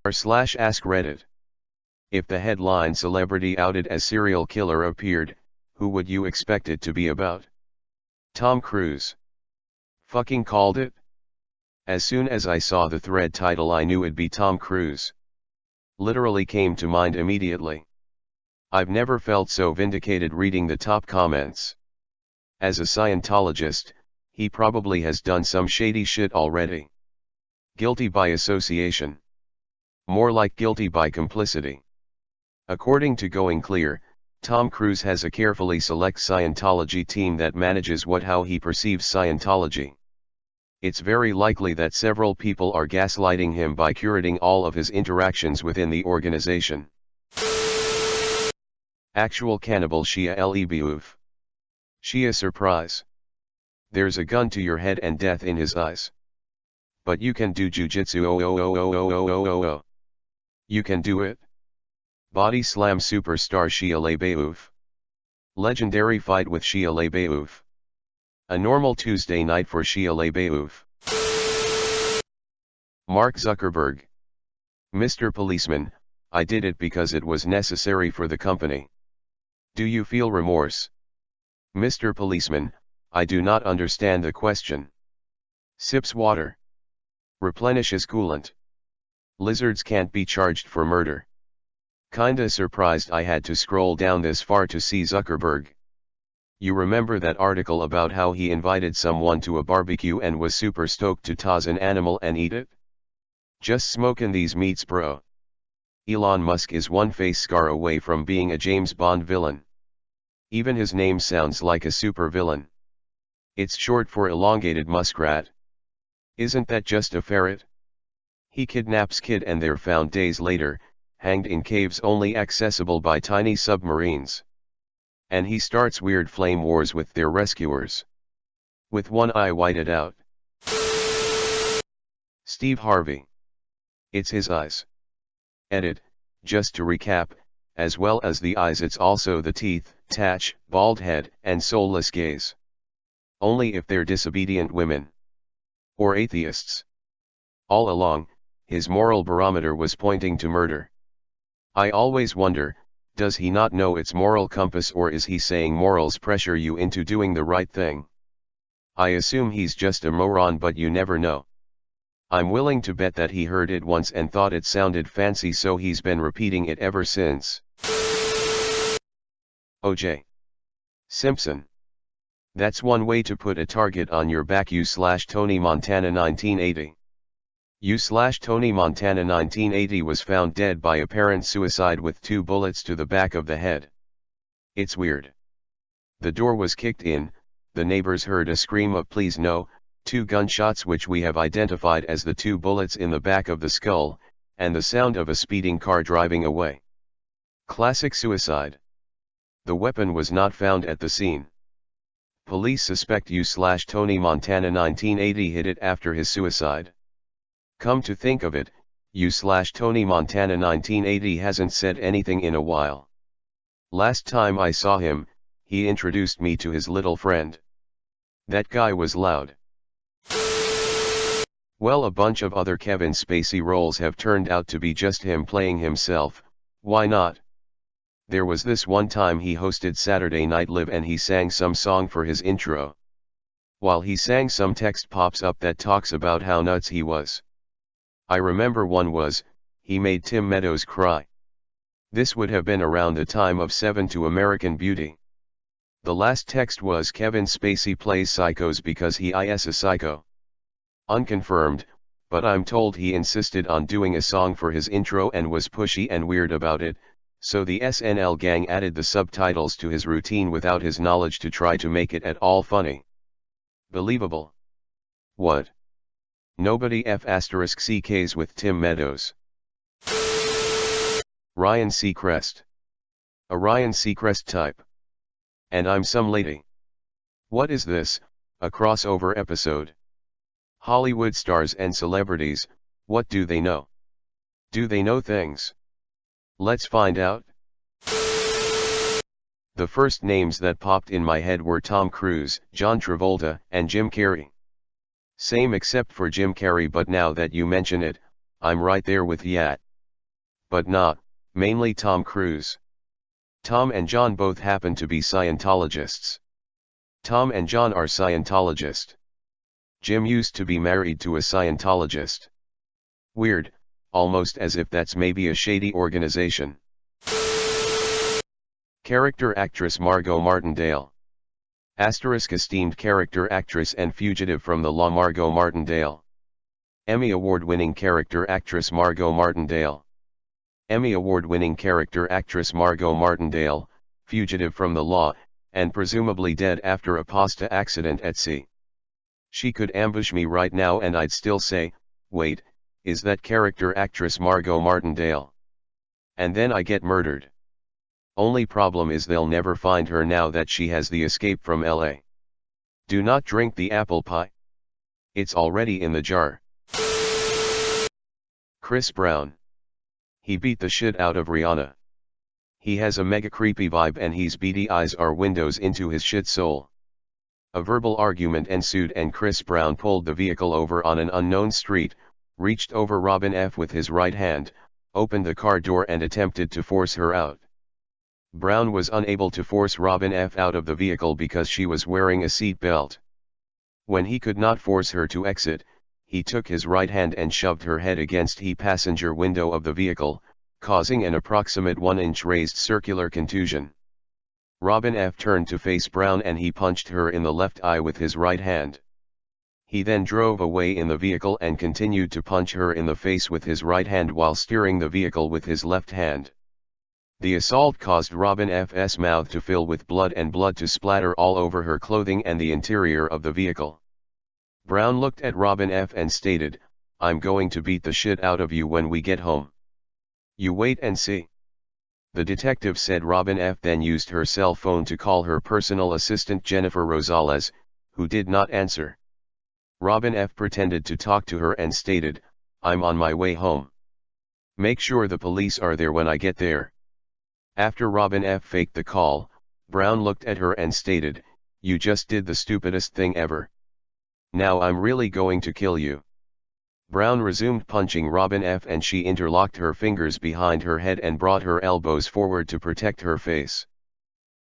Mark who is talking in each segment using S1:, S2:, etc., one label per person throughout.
S1: r/AskReddit. If the headline celebrity outed as serial killer appeared, who would you expect it to be about? Tom Cruise. Fucking called it? As soon as I saw the thread title I knew it'd be Tom Cruise. Literally came to mind immediately. I've never felt so vindicated reading the top comments. As a Scientologist, he probably has done some shady shit already. Guilty by association. More like guilty by complicity. According to Going Clear, Tom Cruise has a carefully select Scientology team that manages how he perceives Scientology. It's very likely that several people are gaslighting him by curating all of his interactions within the organization. Actual cannibal Shia Lebeouf. Shia surprise. There's a gun to your head and death in his eyes. But you can do jujitsu. Oh. You can do it? Body slam superstar Shia Lebeouf. Legendary fight with Shia Lebeouf. A normal Tuesday night for Shia Lebeouf. Mark Zuckerberg. Mr. Policeman, I did it because it was necessary for the company. Do you feel remorse? Mr. Policeman, I do not understand the question. Sips water. Replenishes coolant. Lizards can't be charged for murder. Kinda surprised I had to scroll down this far to see Zuckerberg. You remember that article about how he invited someone to a barbecue and was super stoked to toss an animal and eat it? Just smoking these meats, bro. Elon Musk is one face scar away from being a James Bond villain. Even his name sounds like a super villain. It's short for elongated muskrat. Isn't that just a ferret? He kidnaps kid and they're found days later, hanged in caves only accessible by tiny submarines. And he starts weird flame wars with their rescuers. With one eye whited out. Steve Harvey. It's his eyes. Edit, just to recap, as well as the eyes it's also the teeth, tatch, bald head, and soulless gaze. Only if they're disobedient women. Or atheists. All along, his moral barometer was pointing to murder. I always wonder, does he not know its moral compass, or is he saying morals pressure you into doing the right thing? I assume he's just a moron, but you never know. I'm willing to bet that he heard it once and thought it sounded fancy, so he's been repeating it ever since. O.J. Simpson. That's one way to put a target on your back. U/Tony Montana 1980. U/Tony Montana 1980 was found dead by apparent suicide with 2 bullets to the back of the head. It's weird. The door was kicked in, the neighbors heard a scream of "please no," 2 gunshots which we have identified as the 2 bullets in the back of the skull, and the sound of a speeding car driving away. Classic suicide. The weapon was not found at the scene. Police suspect U/Tony Montana 1980 hit it after his suicide. Come to think of it, U/Tony Montana 1980 hasn't said anything in a while. Last time I saw him, he introduced me to his little friend. That guy was loud. Well, a bunch of other Kevin Spacey roles have turned out to be just him playing himself. Why not? There was this one time he hosted Saturday Night Live and he sang some song for his intro. While he sang, some text pops up that talks about how nuts he was. I remember one was, he made Tim Meadows cry. This would have been around the time of 7 to American Beauty. The last text was, Kevin Spacey plays psychos because he is a psycho. Unconfirmed, but I'm told he insisted on doing a song for his intro and was pushy and weird about it, so the SNL gang added the subtitles to his routine without his knowledge to try to make it at all funny. Believable. What? Nobody F***CKs with Tim Meadows. Ryan Seacrest. A Ryan Seacrest type. And I'm some lady. What is this, a crossover episode? Hollywood stars and celebrities, what do they know? Do they know things? Let's find out. The first names that popped in my head were Tom Cruise, John Travolta, and Jim Carrey. Same except for Jim Carrey, but now that you mention it, I'm right there with Yat. but not, mainly Tom Cruise. Tom and John both happen to be Scientologists. Tom and John are Scientologists. Jim used to be married to a Scientologist. Weird, almost as if that's maybe a shady organization. Character actress Margo Martindale. Asterisk esteemed character actress and fugitive from the law Margo Martindale. Emmy Award-winning character actress Margo Martindale. Emmy Award-winning character actress Margo Martindale, fugitive from the law, and presumably dead after a pasta accident at sea. She could ambush me right now and I'd still say, wait, is that character actress Margo Martindale? And then I get murdered. Only problem is they'll never find her now that she has the escape from LA. Do not drink the apple pie. It's already in the jar. Chris Brown. He beat the shit out of Rihanna. He has a mega creepy vibe and his beady eyes are windows into his shit soul. A verbal argument ensued and Chris Brown pulled the vehicle over on an unknown street, reached over Robin F. with his right hand, opened the car door and attempted to force her out. Brown was unable to force Robin F. out of the vehicle because she was wearing a seat belt. When he could not force her to exit, he took his right hand and shoved her head against the passenger window of the vehicle, causing an approximate 1-inch raised circular contusion. Robin F. turned to face Brown and he punched her in the left eye with his right hand. He then drove away in the vehicle and continued to punch her in the face with his right hand while steering the vehicle with his left hand. The assault caused Robin F.'s mouth to fill with blood and blood to splatter all over her clothing and the interior of the vehicle. Brown looked at Robin F. and stated, "I'm going to beat the shit out of you when we get home. You wait and see." The detective said Robin F. then used her cell phone to call her personal assistant Jennifer Rosales, who did not answer. Robin F. pretended to talk to her and stated, "I'm on my way home. Make sure the police are there when I get there." After Robin F. faked the call, Brown looked at her and stated, "You just did the stupidest thing ever. Now I'm really going to kill you." Brown resumed punching Robin F. and she interlocked her fingers behind her head and brought her elbows forward to protect her face.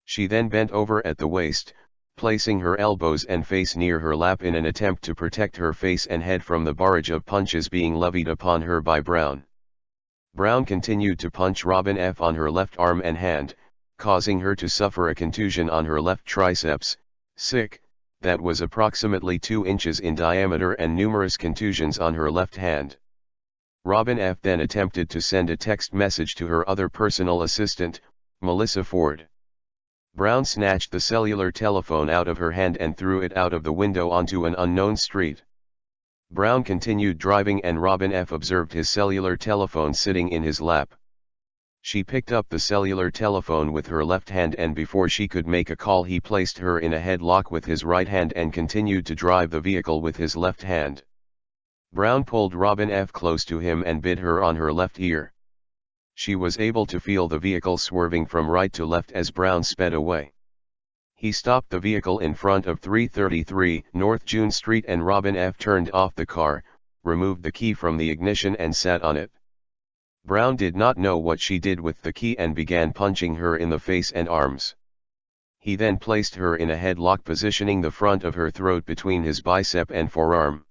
S1: She then bent over at the waist, placing her elbows and face near her lap in an attempt to protect her face and head from the barrage of punches being levied upon her by Brown. Brown continued to punch Robin F. on her left arm and hand, causing her to suffer a contusion on her left triceps, that was approximately 2 inches in diameter and numerous contusions on her left hand. Robin F. then attempted to send a text message to her other personal assistant, Melissa Ford. Brown snatched the cellular telephone out of her hand and threw it out of the window onto an unknown street. Brown continued driving and Robin F. observed his cellular telephone sitting in his lap. She picked up the cellular telephone with her left hand and before she could make a call he placed her in a headlock with his right hand and continued to drive the vehicle with his left hand. Brown pulled Robin F. close to him and bit her on her left ear. She was able to feel the vehicle swerving from right to left as Brown sped away. He stopped the vehicle in front of 333 North June Street and Robin F. turned off the car, removed the key from the ignition and sat on it. Brown did not know what she did with the key and began punching her in the face and arms. He then placed her in a headlock positioning the front of her throat between his bicep and forearm.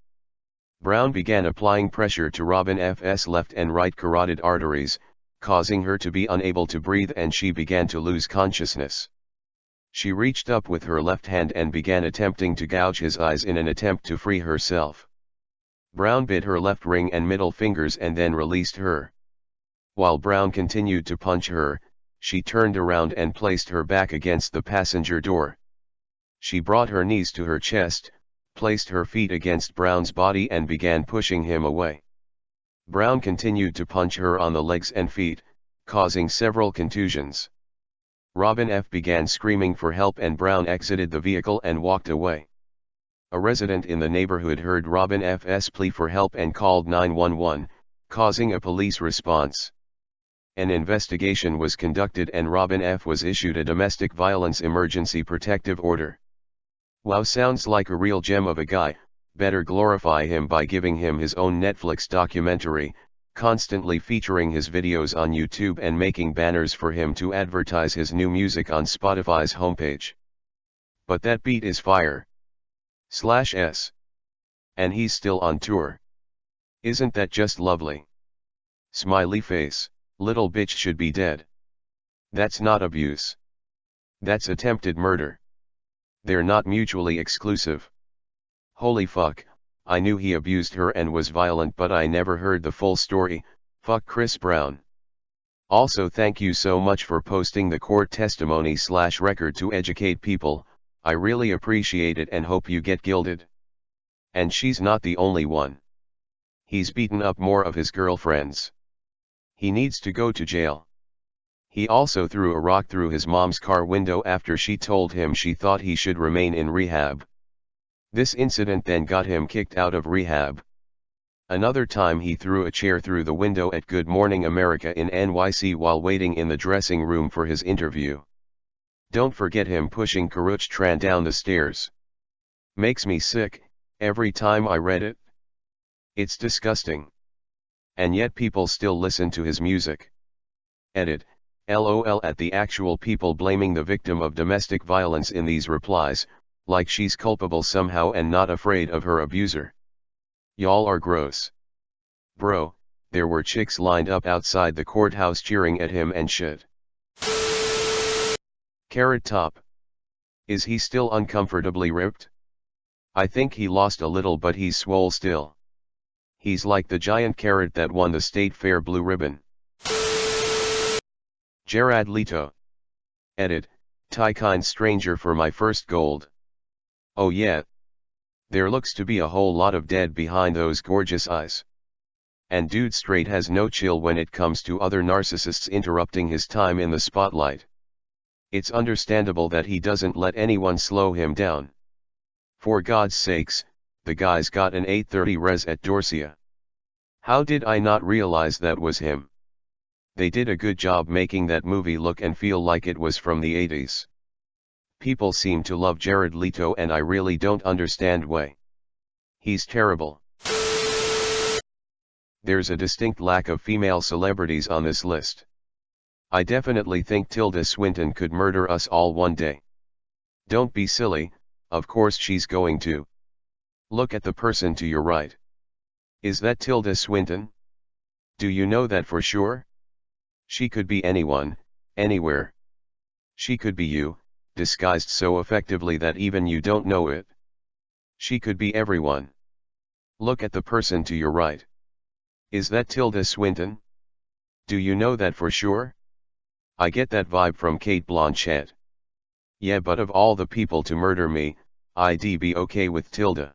S1: Brown began applying pressure to Robin F.'s left and right carotid arteries, causing her to be unable to breathe and she began to lose consciousness. She reached up with her left hand and began attempting to gouge his eyes in an attempt to free herself. Brown bit her left ring and middle fingers and then released her. While Brown continued to punch her, she turned around and placed her back against the passenger door. She brought her knees to her chest, placed her feet against Brown's body and began pushing him away. Brown continued to punch her on the legs and feet, causing several contusions. Robin F. began screaming for help and Brown exited the vehicle and walked away. A resident in the neighborhood heard Robin F.'s plea for help and called 911, causing a police response. An investigation was conducted and Robin F. was issued a domestic violence emergency protective order. Wow, sounds like a real gem of a guy. Better glorify him by giving him his own Netflix documentary, constantly featuring his videos on YouTube and making banners for him to advertise his new music on Spotify's homepage. But that beat is fire. /s. And he's still on tour. Isn't that just lovely? Smiley face, little bitch should be dead. That's not abuse. That's attempted murder. They're not mutually exclusive. Holy fuck, I knew he abused her and was violent, but I never heard the full story. Fuck Chris Brown. Also, thank you so much for posting the court testimony/record to educate people. I really appreciate it and hope you get gilded. And she's not the only one. He's beaten up more of his girlfriends. He needs to go to jail. He also threw a rock through his mom's car window after she told him she thought he should remain in rehab. This incident then got him kicked out of rehab. Another time he threw a chair through the window at Good Morning America in NYC while waiting in the dressing room for his interview. Don't forget him pushing Karrueche Tran down the stairs. Makes me sick, every time I read it. It's disgusting. And yet people still listen to his music. Edit. LOL at the actual people blaming the victim of domestic violence in these replies, like she's culpable somehow and not afraid of her abuser. Y'all are gross. Bro, there were chicks lined up outside the courthouse cheering at him and shit. Carrot Top. Is he still uncomfortably ripped? I think he lost a little, but he's swole still. He's like the giant carrot that won the State Fair blue ribbon. Jared Leto. Edit, tie kind stranger for my first gold. Oh yeah. There looks to be a whole lot of dead behind those gorgeous eyes. And dude straight has no chill when it comes to other narcissists interrupting his time in the spotlight. It's understandable that he doesn't let anyone slow him down. For God's sakes, the guy's got an 830 res at Dorsia. How did I not realize that was him? They did a good job making that movie look and feel like it was from the 80s. People seem to love Jared Leto and I really don't understand why. He's terrible. There's a distinct lack of female celebrities on this list. I definitely think Tilda Swinton could murder us all one day. Don't be silly, of course she's going to. Look at the person to your right. Is that Tilda Swinton? Do you know that for sure? She could be anyone, anywhere. She could be you, disguised so effectively that even you don't know it. She could be everyone. Look at the person to your right. Is that Tilda Swinton? Do you know that for sure? I get that vibe from Cate Blanchett. Yeah, but of all the people to murder me, I'd be okay with Tilda.